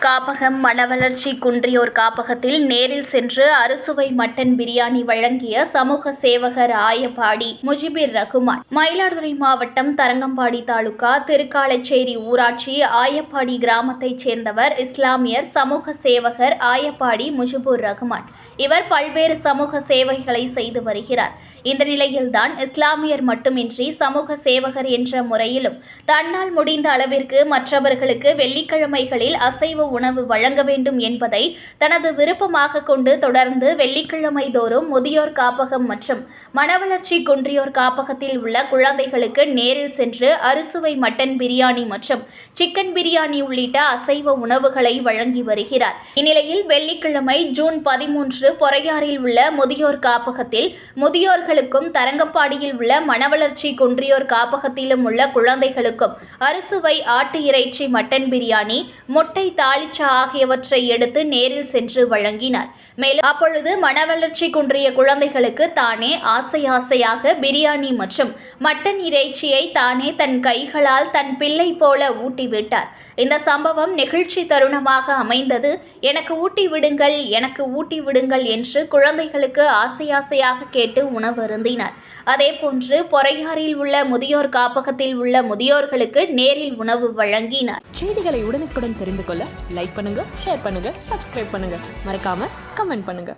காப்பகம் மனவளர்ச்சி குன்றியோர் காப்பகத்தில் நேரில் சென்று அறுசுவை மட்டன் பிரியாணி வழங்கிய சமூக சேவகர் ஆயப்பாடி முஜிபுர் ரகுமான். மயிலாடுதுறை மாவட்டம் தரங்கம்பாடி தாலுகா திருக்காலச்சேரி ஊராட்சி ஆயப்பாடி கிராமத்தைச் சேர்ந்தவர் இஸ்லாமியர் சமூக சேவகர் ஆயப்பாடி முஜிபுர் ரகுமான். இவர் பல்வேறு சமூக சேவைகளை செய்து வருகிறார். இந்த நிலையில்தான் இஸ்லாமியர் மட்டுமின்றி சமூக சேவகர் என்ற முறையிலும் தன்னால் முடிந்த அளவிற்கு மற்றவர்களுக்கு வெள்ளிக்கிழமைகளில் அசைவ உணவு வழங்க வேண்டும் என்பதை தனது விருப்பமாக கொண்டு தொடர்ந்து வெள்ளிக்கிழமை தோறும் முதியோர் காப்பகம் மற்றும் மனவளர்ச்சி குன்றியோர் காப்பகத்தில் உள்ள குழந்தைகளுக்கு நேரில் சென்று அறுசுவை மட்டன் பிரியாணி மற்றும் சிக்கன் பிரியாணி உள்ளிட்ட அசைவ உணவுகளை வழங்கி வருகிறார். இந்நிலையில் வெள்ளிக்கிழமை ஜூன் 13 பொறையாறில் உள்ள முதியோர் காப்பகத்தில் முதியோர்களுக்கும் தரங்கம்பாடியில் உள்ள மனவளர்ச்சி குன்றியோர் காப்பகத்திலும் உள்ள குழந்தைகளுக்கும் அறுசுவை ஆட்டு இறைச்சி மட்டன் பிரியாணி முட்டை தாளிச்சா ஆகியவற்றை எடுத்து நேரில் சென்று வழங்கினார். மேலும் அப்பொழுது மனவளர்ச்சி குன்றிய குழந்தைகளுக்கு தானே ஆசையாக பிரியாணி மற்றும் மட்டன் இறைச்சியை தானே தன் கைகளால் தன் பிள்ளை போல ஊட்டிவிட்டார். இந்த சம்பவம் நெகிழ்ச்சி தருணமாக அமைந்தது. எனக்கு ஊட்டி விடுங்கள் என்று குழந்தைகளுக்கு ஆசையாக கேட்டு உணவு அருந்தினார். அதேபோன்று பொறையாறில் உள்ள முதியோர் காப்பகத்தில் உள்ள முதியோர்களுக்கு நேரில் உணவு வழங்கினார். செய்திகளை உடனுக்குடன் தெரிந்து கொள்ள லைக் பண்ணுங்க, ஷேர் பண்ணுங்க, சப்ஸ்கிரைப் பண்ணுங்க, மறக்காம கமெண்ட் பண்ணுங்க.